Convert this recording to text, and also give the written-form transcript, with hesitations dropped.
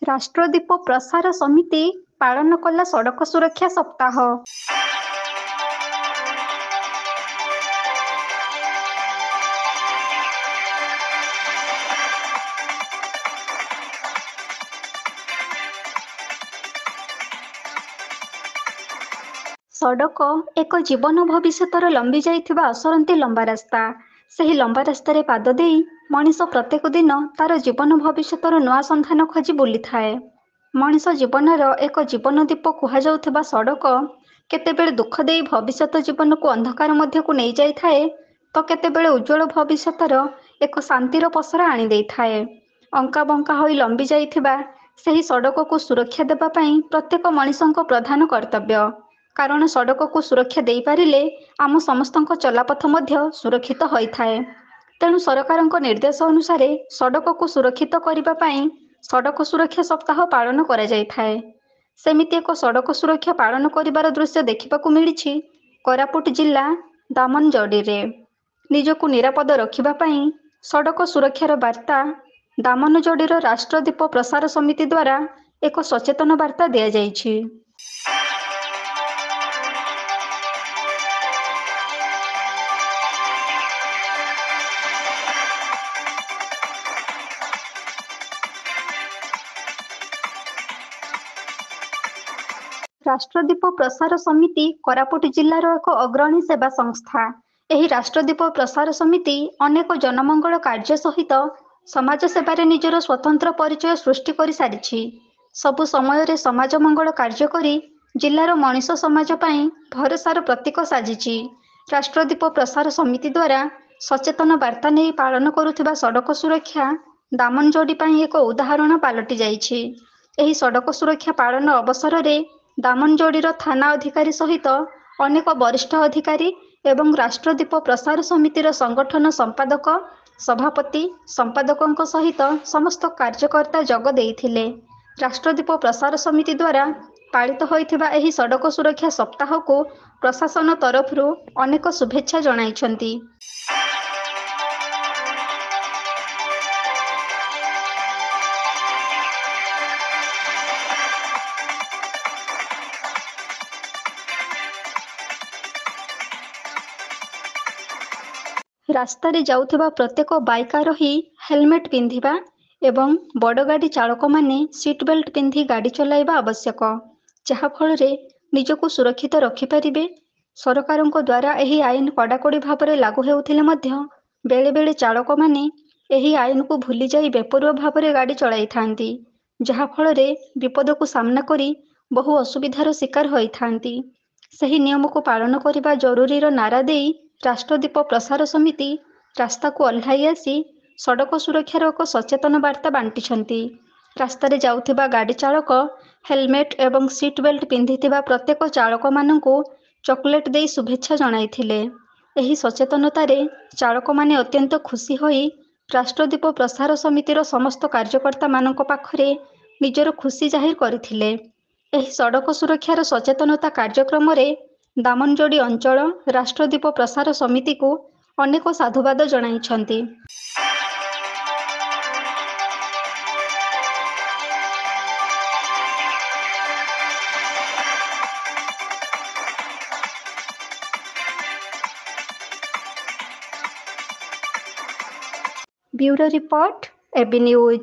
ରାଷ୍ଟ୍ରଦୀପ ପ୍ରସାର ସମିତି ପାଳନ କଲା ସଡ଼କ ସୁରକ୍ଷା ସପ୍ତାହ। ସଡ଼କ ଏକ ଜୀବନ ଭବିଷ୍ୟତର ଲମ୍ବି ଯାଇଥିବା ଅସରନ୍ତି ଲମ୍ବା ରାସ୍ତା। ସେହି ଲମ୍ବା ରାସ୍ତାରେ ପାଦ ଦେଇ ମଣିଷ ପ୍ରତ୍ୟେକ ଦିନ ତାର ଜୀବନ ଭବିଷ୍ୟତର ନୂଆ ସନ୍ଧାନ ଖୋଜି ବୁଲିଥାଏ। ମଣିଷ ଜୀବନର ଏକ ଜୀବନ ଦୀପ କୁହାଯାଉଥିବା ସଡ଼କ କେତେବେଳେ ଦୁଃଖ ଦେଇ ଭବିଷ୍ୟତ ଜୀବନକୁ ଅନ୍ଧକାର ମଧ୍ୟକୁ ନେଇଯାଇଥାଏ ତ କେତେବେଳେ ଉଜ୍ଜ୍ୱଳ ଭବିଷ୍ୟତର ଏକ ଶାନ୍ତିର ପସରା ଆଣି ଦେଇଥାଏ। ଅଙ୍କା ବଙ୍କା ହୋଇ ଲମ୍ବି ଯାଇଥିବା ସେହି ସଡ଼କକୁ ସୁରକ୍ଷା ଦେବା ପାଇଁ ପ୍ରତ୍ୟେକ ମଣିଷଙ୍କ ପ୍ରଧାନ କର୍ତ୍ତବ୍ୟ। କାରଣ ସଡ଼କକୁ ସୁରକ୍ଷା ଦେଇପାରିଲେ ଆମ ସମସ୍ତଙ୍କ ଚଲାପଥ ମଧ୍ୟ ସୁରକ୍ଷିତ ହୋଇଥାଏ। ତେଣୁ ସରକାରଙ୍କ ନିର୍ଦ୍ଦେଶ ଅନୁସାରେ ସଡ଼କକୁ ସୁରକ୍ଷିତ କରିବା ପାଇଁ ସଡ଼କ ସୁରକ୍ଷା ସପ୍ତାହ ପାଳନ କରାଯାଇଥାଏ। ସେମିତି ଏକ ସଡ଼କ ସୁରକ୍ଷା ପାଳନ କରିବାର ଦୃଶ୍ୟ ଦେଖିବାକୁ ମିଳିଛି କୋରାପୁଟ ଜିଲ୍ଲା ଦାମନଯୋଡ଼ିରେ। ନିଜକୁ ନିରାପଦ ରଖିବା ପାଇଁ ସଡ଼କ ସୁରକ୍ଷାର ବାର୍ତ୍ତା ଦାମନଯୋଡ଼ିର ରାଷ୍ଟ୍ରଦୀପ ପ୍ରସାର ସମିତି ଦ୍ୱାରା ଏକ ସଚେତନ ବାର୍ତ୍ତା ଦିଆଯାଇଛି। ରାଷ୍ଟ୍ରଦୀପ ପ୍ରସାର ସମିତି କୋରାପୁଟ ଜିଲ୍ଲାର ଏକ ଅଗ୍ରଣୀ ସେବା ସଂସ୍ଥା। ଏହି ରାଷ୍ଟ୍ରଦୀପ ପ୍ରସାର ସମିତି ଅନେକ ଜନମଙ୍ଗଳ କାର୍ଯ୍ୟ ସହିତ ସମାଜ ସେବାରେ ନିଜର ସ୍ୱତନ୍ତ୍ର ପରିଚୟ ସୃଷ୍ଟି କରିସାରିଛି। ସବୁ ସମୟରେ ସମାଜ ମଙ୍ଗଳ କାର୍ଯ୍ୟ କରି ଜିଲ୍ଲାର ମଣିଷ ସମାଜ ପାଇଁ ଭରସାର ପ୍ରତୀକ ସାଜିଛି। ରାଷ୍ଟ୍ରଦୀପ ପ୍ରସାର ସମିତି ଦ୍ୱାରା ସଚେତନ ବାର୍ତ୍ତା ନେଇ ପାଳନ କରୁଥିବା ସଡ଼କ ସୁରକ୍ଷା ଦାମନଯୋଡ଼ି ପାଇଁ ଏକ ଉଦାହରଣ ପାଲଟି ଯାଇଛି। ଏହି ସଡ଼କ ସୁରକ୍ଷା ପାଳନ ଅବସରରେ ଦାମନଯୋଡ଼ିର ଥାନା ଅଧିକାରୀ ସହିତ ଅନେକ ବରିଷ୍ଠ ଅଧିକାରୀ ଏବଂ ରାଷ୍ଟ୍ରଦୀପ ପ୍ରସାର ସମିତିର ସଂଗଠନ ସମ୍ପାଦକ, ସଭାପତି, ସମ୍ପାଦକଙ୍କ ସହିତ ସମସ୍ତ କାର୍ଯ୍ୟକର୍ତ୍ତା ଯୋଗ ଦେଇଥିଲେ। ରାଷ୍ଟ୍ରଦୀପ ପ୍ରସାର ସମିତି ଦ୍ୱାରା ପାଳିତ ହୋଇଥିବା ଏହି ସଡ଼କ ସୁରକ୍ଷା ସପ୍ତାହକୁ ପ୍ରଶାସନ ତରଫରୁ ଅନେକ ଶୁଭେଚ୍ଛା ଜଣାଇଛନ୍ତି। ରାସ୍ତାରେ ଯାଉଥିବା ପ୍ରତ୍ୟେକ ବାଇକ୍ ଆରୋହୀ ହେଲମେଟ୍ ପିନ୍ଧିବା ଏବଂ ବଡ଼ ଗାଡ଼ି ଚାଳକମାନେ ସିଟ୍ ବେଲ୍ଟ ପିନ୍ଧି ଗାଡ଼ି ଚଲାଇବା ଆବଶ୍ୟକ, ଯାହାଫଳରେ ନିଜକୁ ସୁରକ୍ଷିତ ରଖିପାରିବେ। ସରକାରଙ୍କ ଦ୍ୱାରା ଏହି ଆଇନ କଡ଼ାକଡ଼ି ଭାବରେ ଲାଗୁ ହେଉଥିଲେ ମଧ୍ୟ ବେଳେବେଳେ ଚାଳକମାନେ ଏହି ଆଇନକୁ ଭୁଲିଯାଇ ବେପରୁଆ ଭାବରେ ଗାଡ଼ି ଚଳାଇଥାନ୍ତି, ଯାହାଫଳରେ ବିପଦକୁ ସାମ୍ନା କରି ବହୁ ଅସୁବିଧାର ଶିକାର ହୋଇଥାନ୍ତି। ସେହି ନିୟମକୁ ପାଳନ କରିବା ଜରୁରୀର ନାରା ଦେଇ ରାଷ୍ଟ୍ରଦୀପ ପ୍ରସାର ସମିତି ରାସ୍ତାକୁ ଓହ୍ଲାଇ ଆସି ସଡ଼କ ସୁରକ୍ଷାର ଏକ ସଚେତନ ବାର୍ତ୍ତା ବାଣ୍ଟିଛନ୍ତି। ରାସ୍ତାରେ ଯାଉଥିବା ଗାଡ଼ି ଚାଳକ ହେଲମେଟ୍ ଏବଂ ସିଟ୍ ବେଲ୍ଟ ପିନ୍ଧିଥିବା ପ୍ରତ୍ୟେକ ଚାଳକମାନଙ୍କୁ ଚକୋଲେଟ୍ ଦେଇ ଶୁଭେଚ୍ଛା ଜଣାଇଥିଲେ। ଏହି ସଚେତନତାରେ ଚାଳକମାନେ ଅତ୍ୟନ୍ତ ଖୁସି ହୋଇ ରାଷ୍ଟ୍ରଦୀପ ପ୍ରସାର ସମିତିର ସମସ୍ତ କାର୍ଯ୍ୟକର୍ତ୍ତାମାନଙ୍କ ପାଖରେ ନିଜର ଖୁସି ଜାହିର କରିଥିଲେ। ଏହି ସଡ଼କ ସୁରକ୍ଷାର ସଚେତନତା କାର୍ଯ୍ୟକ୍ରମରେ ଦାମନଯୋଡ଼ି ଅଞ୍ଚଳ ରାଷ୍ଟ୍ରଦୀପ ପ୍ରସାର ସମିତିକୁ ଅନେକ ସାଧୁବାଦ ଜଣାଇଛନ୍ତି। Bureau report, AB news.